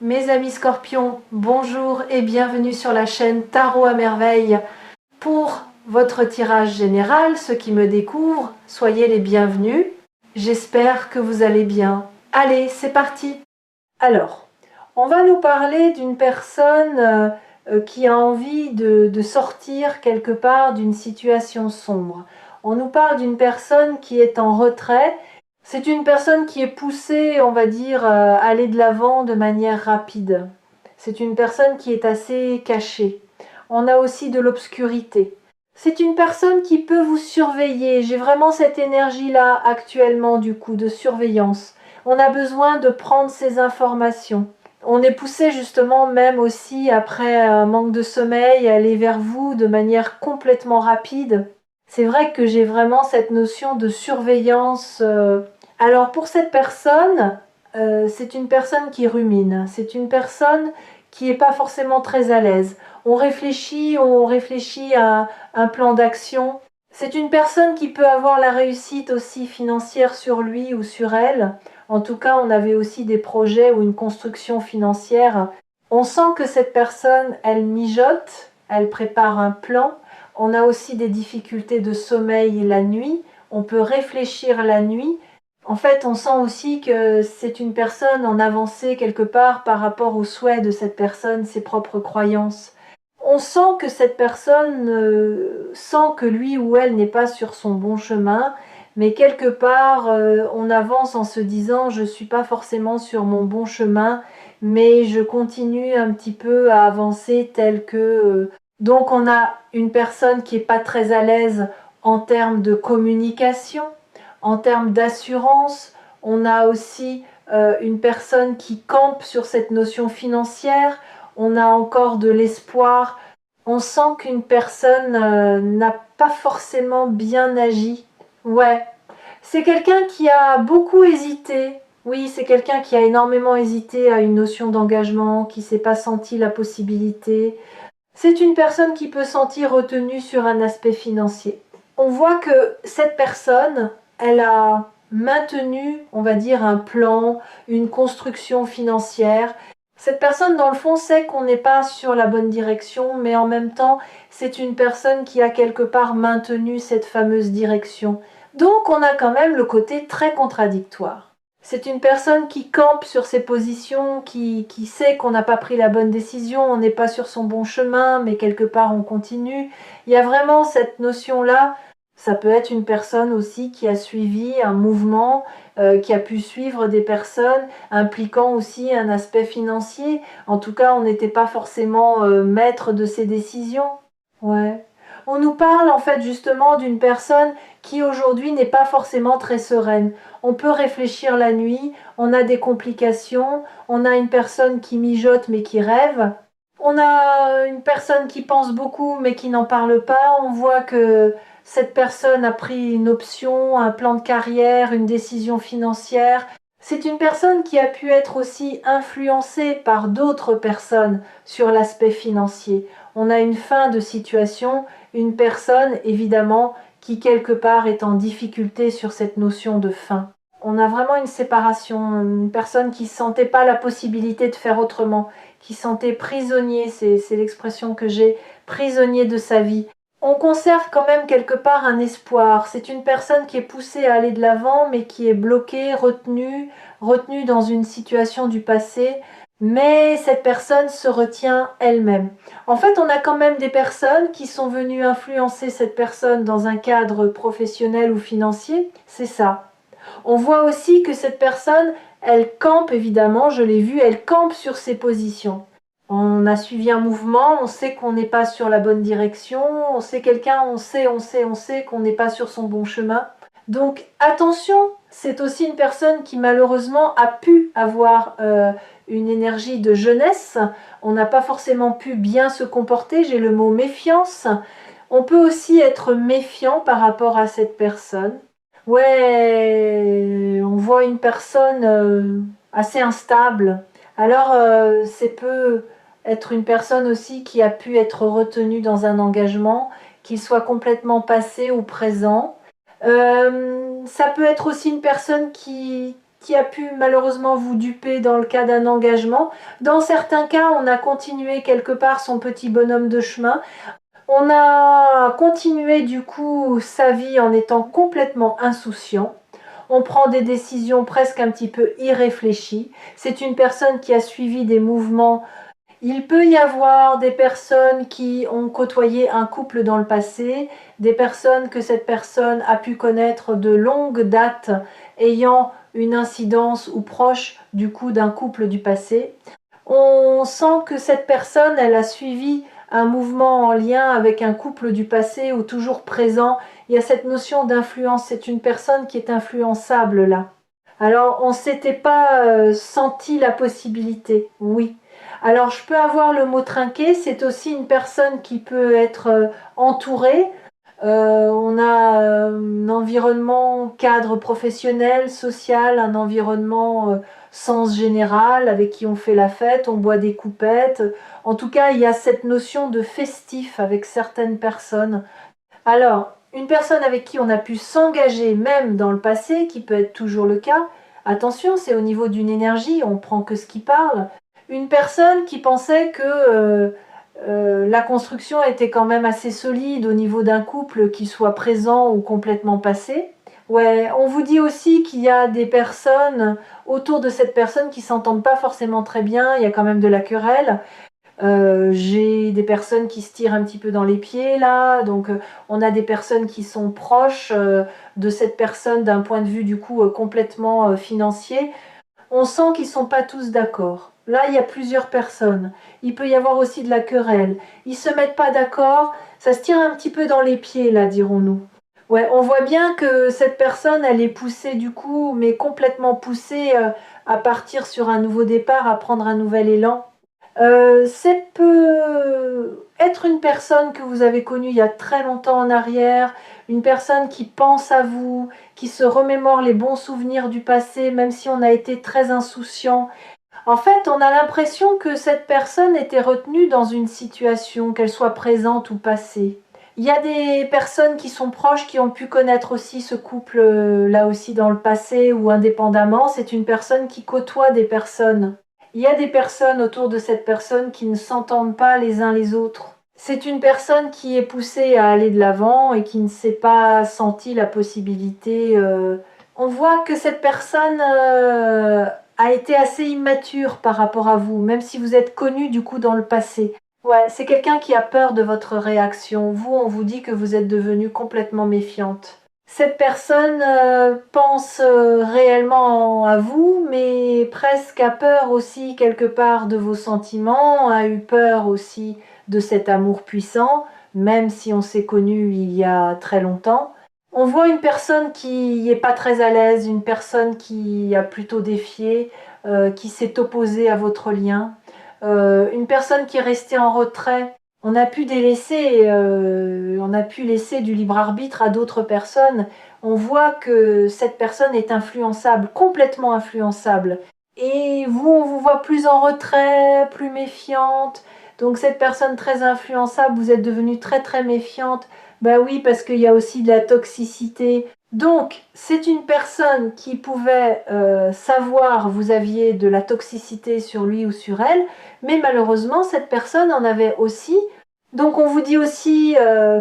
Mes amis scorpions, bonjour et bienvenue sur la chaîne Tarot à merveille. Pour votre tirage général, ceux qui me découvrent, soyez les bienvenus. J'espère que vous allez bien. Allez, c'est parti. Alors, on va nous parler d'une personne qui a envie de sortir quelque part d'une situation sombre. On nous parle d'une personne qui est en retrait. C'est une personne qui est poussée, on va dire, à aller de l'avant de manière rapide. C'est une personne qui est assez cachée. On a aussi de l'obscurité. C'est une personne qui peut vous surveiller. J'ai vraiment cette énergie-là actuellement, du coup, de surveillance. On a besoin de prendre ces informations. On est poussé justement même aussi après un manque de sommeil à aller vers vous de manière complètement rapide. C'est vrai que j'ai vraiment cette notion de surveillance. Alors pour cette personne, c'est une personne qui rumine. C'est une personne qui n'est pas forcément très à l'aise. On réfléchit à un plan d'action. C'est une personne qui peut avoir la réussite aussi financière sur lui ou sur elle. En tout cas, on avait aussi des projets ou une construction financière. On sent que cette personne, elle mijote, elle prépare un plan. On a aussi des difficultés de sommeil la nuit. On peut réfléchir la nuit. En fait, on sent aussi que c'est une personne en avancée quelque part par rapport aux souhaits de cette personne, ses propres croyances. On sent que cette personne sent que lui ou elle n'est pas sur son bon chemin, mais quelque part, on avance en se disant je ne suis pas forcément sur mon bon chemin, mais je continue un petit peu à avancer tel que... Donc on a une personne qui n'est pas très à l'aise en termes de communication, en termes d'assurance. On a aussi une personne qui campe sur cette notion financière. On a encore de l'espoir. On sent qu'une personne n'a pas forcément bien agi. Ouais, c'est quelqu'un qui a beaucoup hésité. Oui, c'est quelqu'un qui a énormément hésité à une notion d'engagement, qui ne s'est pas senti la possibilité. C'est une personne qui peut sentir retenue sur un aspect financier. On voit que cette personne, elle a maintenu, on va dire, un plan, une construction financière. Cette personne, dans le fond, sait qu'on n'est pas sur la bonne direction, mais en même temps, c'est une personne qui a quelque part maintenu cette fameuse direction. Donc, on a quand même le côté très contradictoire. C'est une personne qui campe sur ses positions, qui sait qu'on n'a pas pris la bonne décision, on n'est pas sur son bon chemin, mais quelque part on continue. Il y a vraiment cette notion-là. Ça peut être une personne aussi qui a suivi un mouvement, qui a pu suivre des personnes impliquant aussi un aspect financier. En tout cas, on n'était pas forcément maître de ses décisions. Ouais. On nous parle en fait justement d'une personne qui aujourd'hui n'est pas forcément très sereine. On peut réfléchir la nuit, on a des complications, on a une personne qui mijote mais qui rêve. On a une personne qui pense beaucoup mais qui n'en parle pas. On voit que cette personne a pris une option, un plan de carrière, une décision financière. C'est une personne qui a pu être aussi influencée par d'autres personnes sur l'aspect financier. On a une fin de situation, une personne évidemment qui quelque part est en difficulté sur cette notion de fin. On a vraiment une séparation, une personne qui ne sentait pas la possibilité de faire autrement, qui se sentait prisonnier, c'est l'expression que j'ai, prisonnier de sa vie. On conserve quand même quelque part un espoir. C'est une personne qui est poussée à aller de l'avant, mais qui est bloquée, retenue dans une situation du passé. Mais cette personne se retient elle-même. En fait, on a quand même des personnes qui sont venues influencer cette personne dans un cadre professionnel ou financier. C'est ça. On voit aussi que cette personne, elle campe évidemment, je l'ai vu, elle campe sur ses positions. On a suivi un mouvement, on sait qu'on n'est pas sur la bonne direction, on sait quelqu'un, on sait qu'on n'est pas sur son bon chemin. Donc attention, c'est aussi une personne qui malheureusement a pu avoir une énergie de jeunesse. On n'a pas forcément pu bien se comporter, j'ai le mot méfiance. On peut aussi être méfiant par rapport à cette personne. Ouais, on voit une personne assez instable. Alors, c'est peut être une personne aussi qui a pu être retenue dans un engagement, qu'il soit complètement passé ou présent. Ça peut être aussi une personne qui a pu malheureusement vous duper dans le cas d'un engagement. Dans certains cas, on a continué quelque part son petit bonhomme de chemin. On a continué du coup sa vie en étant complètement insouciant. On prend des décisions presque un petit peu irréfléchies. C'est une personne qui a suivi des mouvements. Il peut y avoir des personnes qui ont côtoyé un couple dans le passé, des personnes que cette personne a pu connaître de longue date, ayant une incidence ou proche du coup d'un couple du passé. On sent que cette personne, elle a suivi un mouvement en lien avec un couple du passé ou toujours présent. Il y a cette notion d'influence. C'est une personne qui est influençable là. Alors, on ne s'était pas senti la possibilité, oui. Alors, je peux avoir le mot trinqué, c'est aussi une personne qui peut être entourée. On a un environnement cadre professionnel, social, un environnement sens général, avec qui on fait la fête, on boit des coupettes. En tout cas, il y a cette notion de festif avec certaines personnes. Alors, une personne avec qui on a pu s'engager même dans le passé, qui peut être toujours le cas, attention, c'est au niveau d'une énergie, on prend que ce qui parle. Une personne qui pensait que la construction était quand même assez solide au niveau d'un couple qui soit présent ou complètement passé. Ouais, on vous dit aussi qu'il y a des personnes autour de cette personne qui s'entendent pas forcément très bien, il y a quand même de la querelle. J'ai des personnes qui se tirent un petit peu dans les pieds là, donc on a des personnes qui sont proches de cette personne d'un point de vue du coup complètement financier. On sent qu'ils sont pas tous d'accord. Là, il y a plusieurs personnes. Il peut y avoir aussi de la querelle. Ils se mettent pas d'accord. Ça se tire un petit peu dans les pieds là, dirons-nous. Ouais, on voit bien que cette personne, elle est poussée du coup, mais complètement poussée à partir sur un nouveau départ, à prendre un nouvel élan. C'est peut être une personne que vous avez connue il y a très longtemps en arrière, une personne qui pense à vous, qui se remémore les bons souvenirs du passé, même si on a été très insouciant. En fait, on a l'impression que cette personne était retenue dans une situation, qu'elle soit présente ou passée. Il y a des personnes qui sont proches qui ont pu connaître aussi ce couple là aussi dans le passé ou indépendamment. C'est une personne qui côtoie des personnes. Il y a des personnes autour de cette personne qui ne s'entendent pas les uns les autres. C'est une personne qui est poussée à aller de l'avant et qui ne s'est pas senti la possibilité. On voit que cette personne a été assez immature par rapport à vous, même si vous êtes connu du coup dans le passé. Ouais, c'est quelqu'un qui a peur de votre réaction. Vous, on vous dit que vous êtes devenue complètement méfiante. Cette personne pense réellement à vous, mais presque a peur aussi quelque part de vos sentiments, a eu peur aussi de cet amour puissant, même si on s'est connu il y a très longtemps. On voit une personne qui n'est pas très à l'aise, une personne qui a plutôt défié, qui s'est opposée à votre lien, une personne qui est restée en retrait. On a pu délaisser, on a pu laisser du libre arbitre à d'autres personnes. On voit que cette personne est influençable, complètement influençable. Et vous, on vous voit plus en retrait, plus méfiante. Donc cette personne très influençable, vous êtes devenue très très méfiante. Ben oui, parce qu'il y a aussi de la toxicité. Donc, c'est une personne qui pouvait savoir vous aviez de la toxicité sur lui ou sur elle, mais malheureusement, cette personne en avait aussi. Donc, on vous dit aussi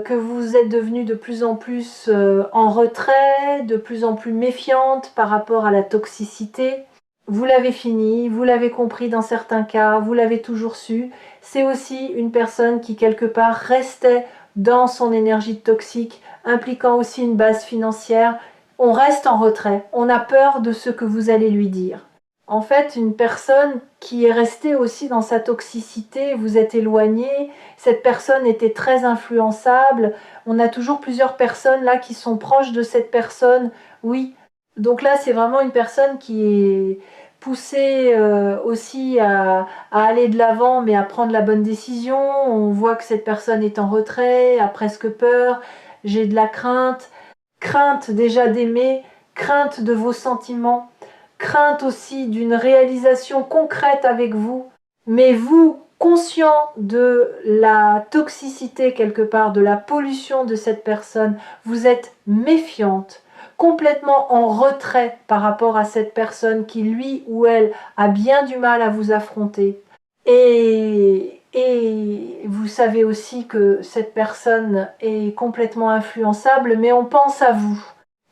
que vous êtes devenue de plus en plus en retrait, de plus en plus méfiante par rapport à la toxicité. Vous l'avez fini, vous l'avez compris dans certains cas, vous l'avez toujours su. C'est aussi une personne qui, quelque part, restait dans son énergie toxique, impliquant aussi une base financière. On reste en retrait, on a peur de ce que vous allez lui dire. En fait, une personne qui est restée aussi dans sa toxicité, vous êtes éloigné, cette personne était très influençable, on a toujours plusieurs personnes là qui sont proches de cette personne, oui. Donc là, c'est vraiment une personne qui est poussée aussi à aller de l'avant, mais à prendre la bonne décision. On voit que cette personne est en retrait, a presque peur, j'ai de la crainte, crainte déjà d'aimer, crainte de vos sentiments, crainte aussi d'une réalisation concrète avec vous, mais vous, conscient de la toxicité quelque part, de la pollution de cette personne, vous êtes méfiante. complètement en retrait par rapport à cette personne qui, lui ou elle, a bien du mal à vous affronter. Et vous savez aussi que cette personne est complètement influençable, mais on pense à vous.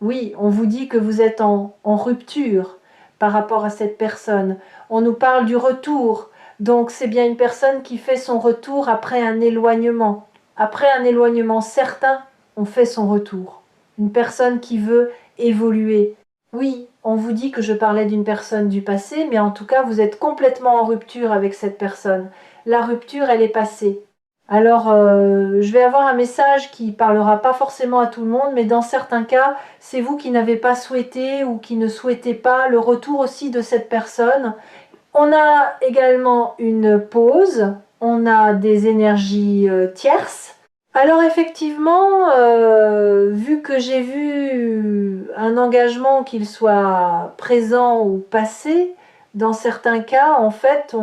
Oui, on vous dit que vous êtes en rupture par rapport à cette personne. On nous parle du retour. Donc c'est bien une personne qui fait son retour après un éloignement. Après un éloignement certain, on fait son retour. Une personne qui veut évoluer. Oui, on vous dit que je parlais d'une personne du passé, mais en tout cas, vous êtes complètement en rupture avec cette personne. La rupture, elle est passée. Alors, je vais avoir un message qui parlera pas forcément à tout le monde, mais dans certains cas, c'est vous qui n'avez pas souhaité ou qui ne souhaitez pas le retour aussi de cette personne. On a également une pause, on a des énergies tierces. Alors effectivement, vu que j'ai vu un engagement, qu'il soit présent ou passé, dans certains cas, en fait,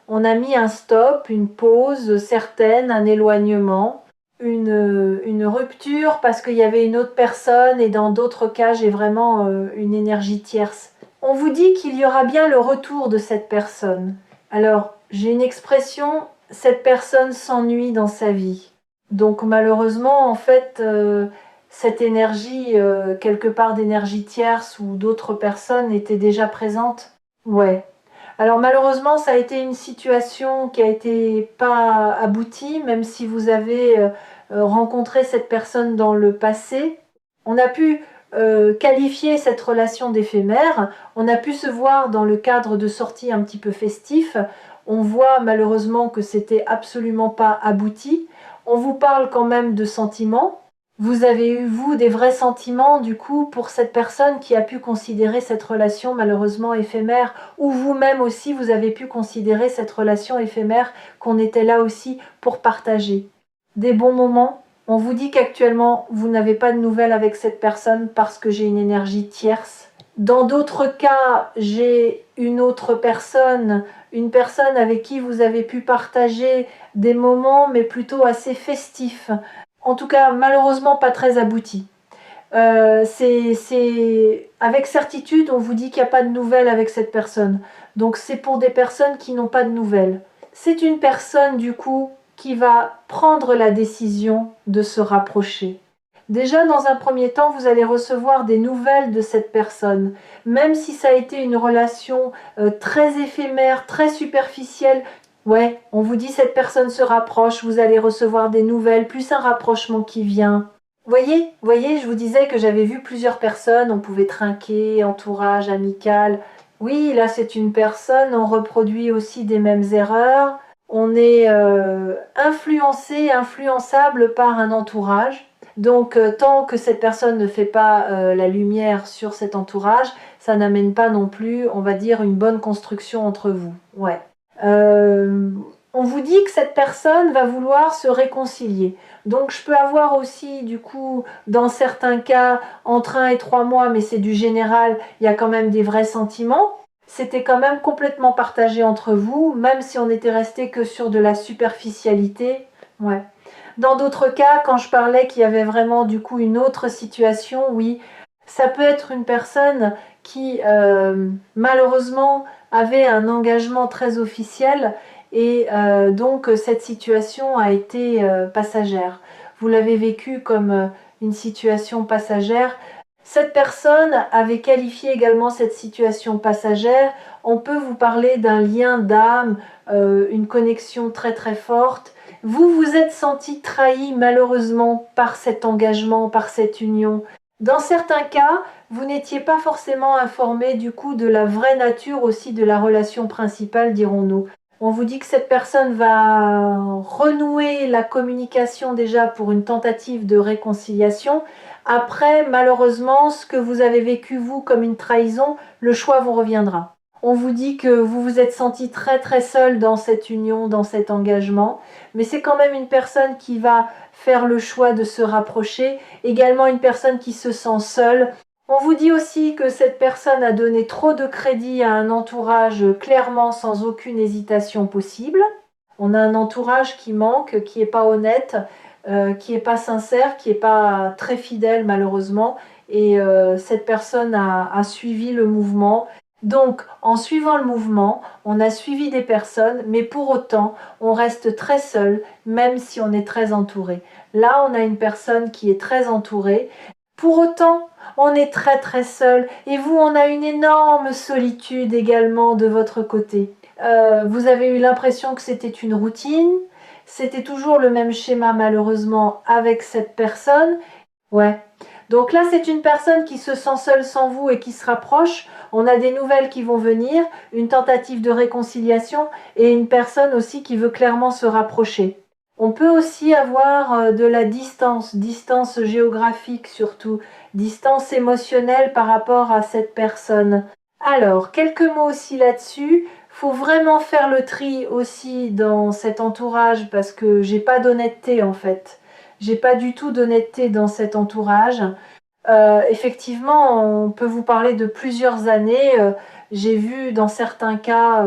on a mis un stop, une pause certaine, un éloignement, une rupture parce qu'il y avait une autre personne, et dans d'autres cas, j'ai vraiment une énergie tierce. On vous dit qu'il y aura bien le retour de cette personne. Alors, j'ai une expression, cette personne s'ennuie dans sa vie. Donc malheureusement, en fait, cette énergie, quelque part d'énergie tierce ou d'autres personnes était déjà présente. Ouais. Alors malheureusement, ça a été une situation qui a été pas aboutie, même si vous avez rencontré cette personne dans le passé. On a pu qualifier cette relation d'éphémère. On a pu se voir dans le cadre de sorties un petit peu festifs. On voit malheureusement que c'était absolument pas abouti. On vous parle quand même de sentiments. Vous avez eu, vous, des vrais sentiments, du coup, pour cette personne qui a pu considérer cette relation malheureusement éphémère, ou vous-même aussi, vous avez pu considérer cette relation éphémère, qu'on était là aussi pour partager. Des bons moments. On vous dit qu'actuellement, vous n'avez pas de nouvelles avec cette personne parce que j'ai une énergie tierce. Dans d'autres cas, j'ai une autre personne, une personne avec qui vous avez pu partager des moments, mais plutôt assez festifs. En tout cas, malheureusement, pas très aboutis. Avec certitude, on vous dit qu'il n'y a pas de nouvelles avec cette personne. Donc c'est pour des personnes qui n'ont pas de nouvelles. C'est une personne, du coup, qui va prendre la décision de se rapprocher. Déjà, dans un premier temps, vous allez recevoir des nouvelles de cette personne. Même si ça a été une relation très éphémère, très superficielle, ouais, on vous dit cette personne se rapproche, vous allez recevoir des nouvelles, plus un rapprochement qui vient. Voyez, je vous disais que j'avais vu plusieurs personnes, on pouvait trinquer, entourage, amical. Oui, là c'est une personne, on reproduit aussi des mêmes erreurs. On est influencé, influençable par un entourage. Donc tant que cette personne ne fait pas la lumière sur cet entourage, ça n'amène pas non plus, on va dire, une bonne construction entre vous. Ouais. On vous dit que cette personne va vouloir se réconcilier. Donc je peux avoir aussi, du coup, dans certains cas, entre 1 et 3 mois, mais c'est du général, il y a quand même des vrais sentiments. C'était quand même complètement partagé entre vous, même si on était resté que sur de la superficialité. Ouais. Dans d'autres cas, quand je parlais qu'il y avait vraiment du coup une autre situation, oui, ça peut être une personne qui malheureusement avait un engagement très officiel, et donc cette situation a été passagère. Vous l'avez vécu comme une situation passagère. Cette personne avait qualifié également cette situation passagère. On peut vous parler d'un lien d'âme, une connexion très très forte. Vous vous êtes senti trahi malheureusement par cet engagement, par cette union. Dans certains cas, vous n'étiez pas forcément informé du coup de la vraie nature aussi de la relation principale, dirons-nous. On vous dit que cette personne va renouer la communication déjà pour une tentative de réconciliation. Après, malheureusement, ce que vous avez vécu vous comme une trahison, le choix vous reviendra. On vous dit que vous vous êtes senti très très seul dans cette union, dans cet engagement, mais c'est quand même une personne qui va faire le choix de se rapprocher, également une personne qui se sent seule. On vous dit aussi que cette personne a donné trop de crédit à un entourage clairement sans aucune hésitation possible. On a un entourage qui manque, qui n'est pas honnête, qui n'est pas sincère, qui n'est pas très fidèle malheureusement, et cette personne a suivi le mouvement. Donc, en suivant le mouvement, on a suivi des personnes, mais pour autant, on reste très seul, même si on est très entouré. Là, on a une personne qui est très entourée. Pour autant, on est très très seul. Et vous, on a une énorme solitude également de votre côté. Vous avez eu l'impression que c'était une routine. C'était toujours le même schéma, malheureusement, avec cette personne. Ouais. Donc là, c'est une personne qui se sent seule sans vous et qui se rapproche. On a des nouvelles qui vont venir, une tentative de réconciliation et une personne aussi qui veut clairement se rapprocher. On peut aussi avoir de la distance, distance géographique surtout, distance émotionnelle par rapport à cette personne. Alors, quelques mots aussi là-dessus. Faut vraiment faire le tri aussi dans cet entourage parce que j'ai pas d'honnêteté en fait. J'ai pas du tout d'honnêteté dans cet entourage. Effectivement, on peut vous parler de plusieurs années. J'ai vu dans certains cas,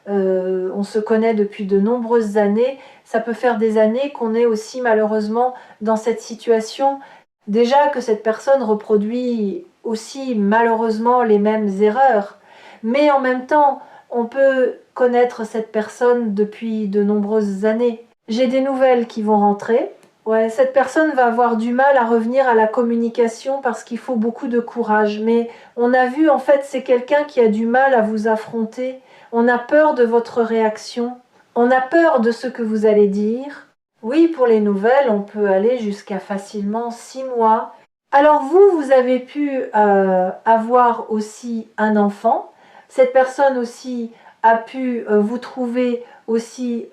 on se connaît depuis de nombreuses années. Ça peut faire des années qu'on est aussi malheureusement dans cette situation. Déjà que cette personne reproduit aussi malheureusement les mêmes erreurs. Mais en même temps, on peut connaître cette personne depuis de nombreuses années. J'ai des nouvelles qui vont rentrer. Ouais, cette personne va avoir du mal à revenir à la communication parce qu'il faut beaucoup de courage. Mais on a vu, en fait, c'est quelqu'un qui a du mal à vous affronter. On a peur de votre réaction. On a peur de ce que vous allez dire. Oui, pour les nouvelles, on peut aller jusqu'à facilement 6 mois. Alors vous, vous avez pu avoir aussi un enfant. Cette personne aussi a pu vous trouver aussi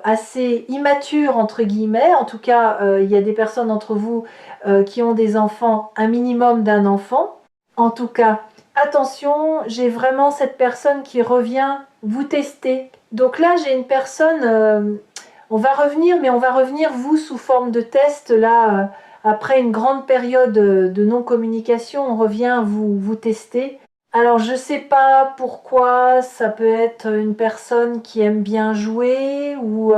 assez immature entre guillemets. En tout cas, il y a des personnes d'entre vous qui ont des enfants, un minimum d'un enfant. En tout cas, attention, j'ai vraiment cette personne qui revient vous tester. Donc là, j'ai une personne, on va revenir, mais on va revenir vous sous forme de test. Là, après une grande période de non-communication, on revient vous tester. Alors je sais pas pourquoi, ça peut être une personne qui aime bien jouer ou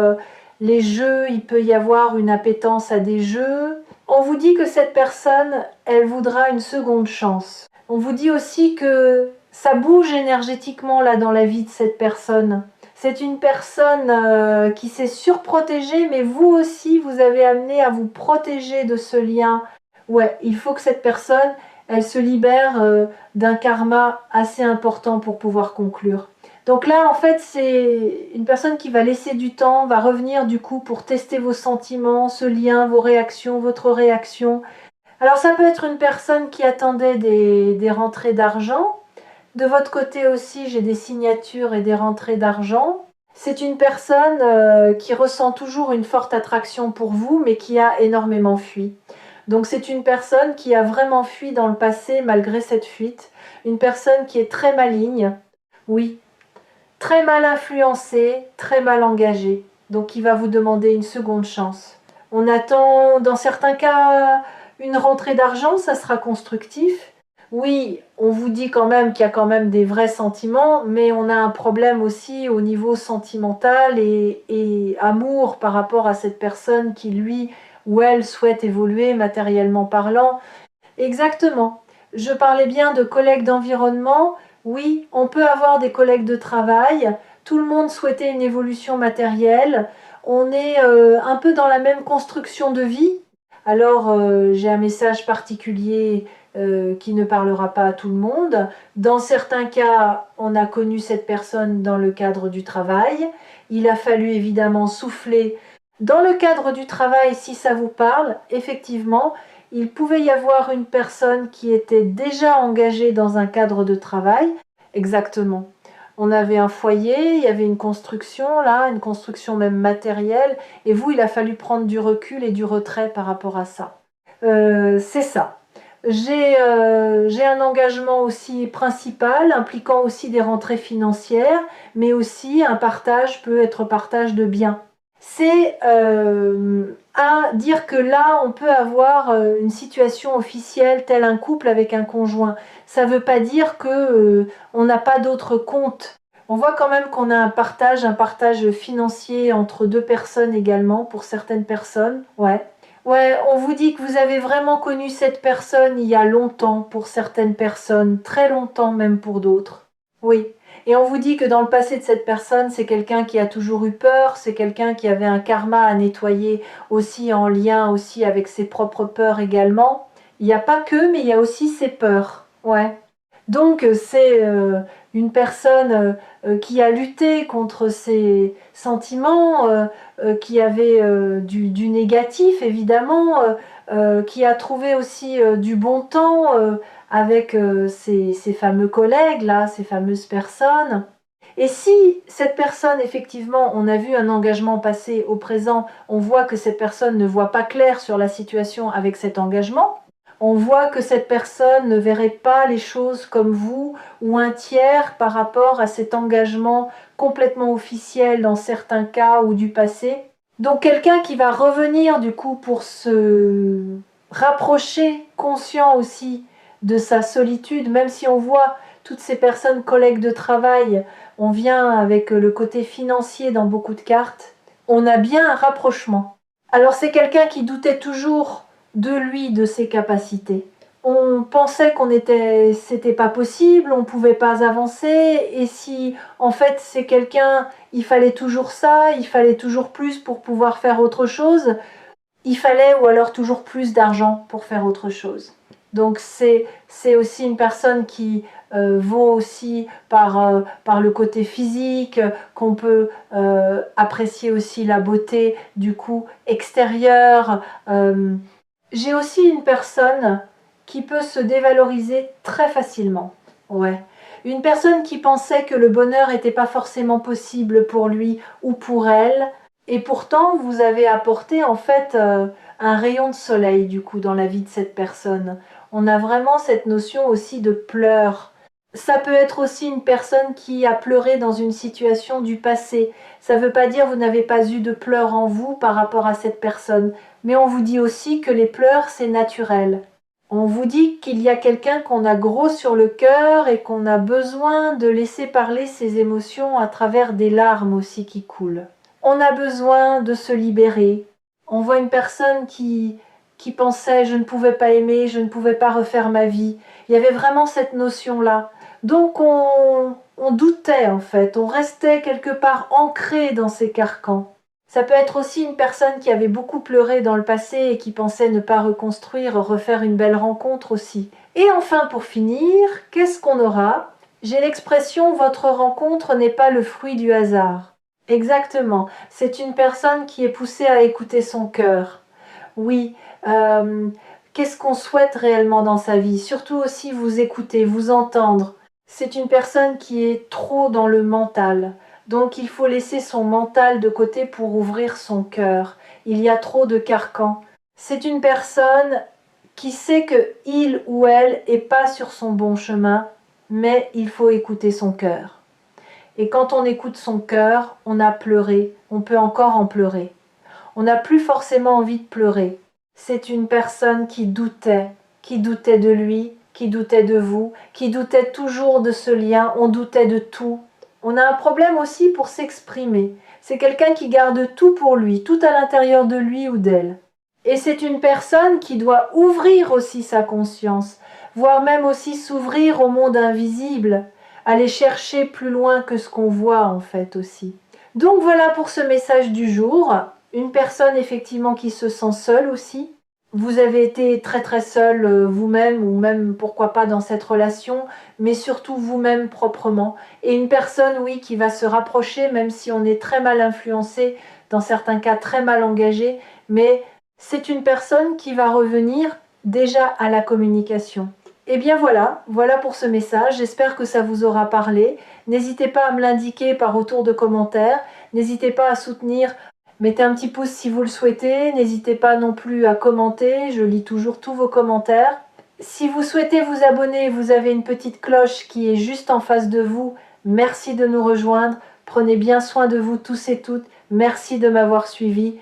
les jeux, il peut y avoir une appétence à des jeux. On vous dit que cette personne, elle voudra une seconde chance. On vous dit aussi que ça bouge énergétiquement là dans la vie de cette personne. C'est une personne qui s'est surprotégée, mais vous aussi, vous avez amené à vous protéger de ce lien. Ouais, il faut que cette personne, elle se libère d'un karma assez important pour pouvoir conclure. Donc là, en fait, c'est une personne qui va laisser du temps, va revenir du coup pour tester vos sentiments, ce lien, vos réactions, votre réaction. Alors ça peut être une personne qui attendait des rentrées d'argent. De votre côté aussi, j'ai des signatures et des rentrées d'argent. C'est une personne qui ressent toujours une forte attraction pour vous, mais qui a énormément fui. Donc c'est une personne qui a vraiment fui dans le passé malgré cette fuite. Une personne qui est très maligne, oui, très mal influencée, très mal engagée. Donc qui va vous demander une seconde chance. On attend dans certains cas une rentrée d'argent, ça sera constructif. Oui, on vous dit quand même qu'il y a quand même des vrais sentiments, mais on a un problème aussi au niveau sentimental et amour par rapport à cette personne qui, lui ou elle, souhaite évoluer matériellement parlant. Exactement. Je parlais bien de collègues d'environnement. Oui, on peut avoir des collègues de travail. Tout le monde souhaitait une évolution matérielle. On est un peu dans la même construction de vie. Alors, j'ai un message particulier qui ne parlera pas à tout le monde. Dans certains cas, on a connu cette personne dans le cadre du travail. Il a fallu évidemment souffler. Dans le cadre du travail, si ça vous parle, effectivement, il pouvait y avoir une personne qui était déjà engagée dans un cadre de travail. Exactement. On avait un foyer, il y avait une construction là, une construction même matérielle, et vous, il a fallu prendre du recul et du retrait par rapport à ça. C'est ça. J'ai un engagement aussi principal, impliquant aussi des rentrées financières, mais aussi un partage peut être partage de biens. C'est à dire que là, on peut avoir une situation officielle, tel un couple avec un conjoint. Ça ne veut pas dire que on n'a pas d'autres comptes. On voit quand même qu'on a un partage financier entre deux personnes également, pour certaines personnes. Ouais. Ouais, on vous dit que vous avez vraiment connu cette personne il y a longtemps pour certaines personnes, très longtemps même pour d'autres. Oui. Et on vous dit que dans le passé de cette personne, c'est quelqu'un qui a toujours eu peur, c'est quelqu'un qui avait un karma à nettoyer aussi en lien aussi avec ses propres peurs également. Il n'y a pas que, mais il y a aussi ses peurs. Ouais. Donc c'est une personne qui a lutté contre ses sentiments, qui avait du négatif évidemment, qui a trouvé aussi du bon temps avec ses fameux collègues, là, ces fameuses personnes. Et si cette personne, effectivement, on a vu un engagement passé au présent, on voit que cette personne ne voit pas clair sur la situation avec cet engagement, on voit que cette personne ne verrait pas les choses comme vous ou un tiers par rapport à cet engagement complètement officiel dans certains cas ou du passé. Donc quelqu'un qui va revenir du coup pour se rapprocher, conscient aussi de sa solitude, même si on voit toutes ces personnes collègues de travail, on vient avec le côté financier dans beaucoup de cartes, on a bien un rapprochement. Alors c'est quelqu'un qui doutait toujours de lui, de ses capacités. On pensait c'était pas possible, on pouvait pas avancer, et si en fait c'est quelqu'un, il fallait toujours ça, il fallait toujours plus pour pouvoir faire autre chose, il fallait ou alors toujours plus d'argent pour faire autre chose. Donc c'est aussi une personne qui vaut aussi par le côté physique, qu'on peut apprécier aussi la beauté du coup extérieure. J'ai aussi une personne qui peut se dévaloriser très facilement. Ouais. Une personne qui pensait que le bonheur n'était pas forcément possible pour lui ou pour elle, et pourtant vous avez apporté en fait un rayon de soleil du coup dans la vie de cette personne. On a vraiment cette notion aussi de pleurs. Ça peut être aussi une personne qui a pleuré dans une situation du passé. Ça ne veut pas dire que vous n'avez pas eu de pleurs en vous par rapport à cette personne, mais on vous dit aussi que les pleurs c'est naturel. On vous dit qu'il y a quelqu'un qu'on a gros sur le cœur et qu'on a besoin de laisser parler ses émotions à travers des larmes aussi qui coulent. On a besoin de se libérer. On voit une personne qui pensait je ne pouvais pas aimer, je ne pouvais pas refaire ma vie. Il y avait vraiment cette notion-là. Donc on doutait en fait, on restait quelque part ancré dans ces carcans. Ça peut être aussi une personne qui avait beaucoup pleuré dans le passé et qui pensait ne pas reconstruire, refaire une belle rencontre aussi. Et enfin pour finir, qu'est-ce qu'on aura? J'ai l'expression votre rencontre n'est pas le fruit du hasard. Exactement, c'est une personne qui est poussée à écouter son cœur. Oui, qu'est-ce qu'on souhaite réellement dans sa vie? Surtout aussi vous écouter, vous entendre. C'est une personne qui est trop dans le mental. Donc il faut laisser son mental de côté pour ouvrir son cœur. Il y a trop de carcans. C'est une personne qui sait que il ou elle est pas sur son bon chemin, mais il faut écouter son cœur. Et quand on écoute son cœur, on a pleuré, on peut encore en pleurer. On n'a plus forcément envie de pleurer. C'est une personne qui doutait de lui, qui doutait de vous, qui doutait toujours de ce lien, on doutait de tout. On a un problème aussi pour s'exprimer. C'est quelqu'un qui garde tout pour lui, tout à l'intérieur de lui ou d'elle. Et c'est une personne qui doit ouvrir aussi sa conscience, voire même aussi s'ouvrir au monde invisible, aller chercher plus loin que ce qu'on voit en fait aussi. Donc voilà pour ce message du jour. Une personne effectivement qui se sent seule aussi. Vous avez été très très seul vous-même ou même pourquoi pas dans cette relation, mais surtout vous-même proprement. Et une personne oui qui va se rapprocher même si on est très mal influencé, dans certains cas très mal engagé, mais c'est une personne qui va revenir déjà à la communication. Et bien voilà pour ce message, j'espère que ça vous aura parlé. N'hésitez pas à me l'indiquer par retour de commentaires, n'hésitez pas à soutenir, mettez un petit pouce si vous le souhaitez, n'hésitez pas non plus à commenter, je lis toujours tous vos commentaires. Si vous souhaitez vous abonner, vous avez une petite cloche qui est juste en face de vous. Merci de nous rejoindre, prenez bien soin de vous tous et toutes, merci de m'avoir suivi.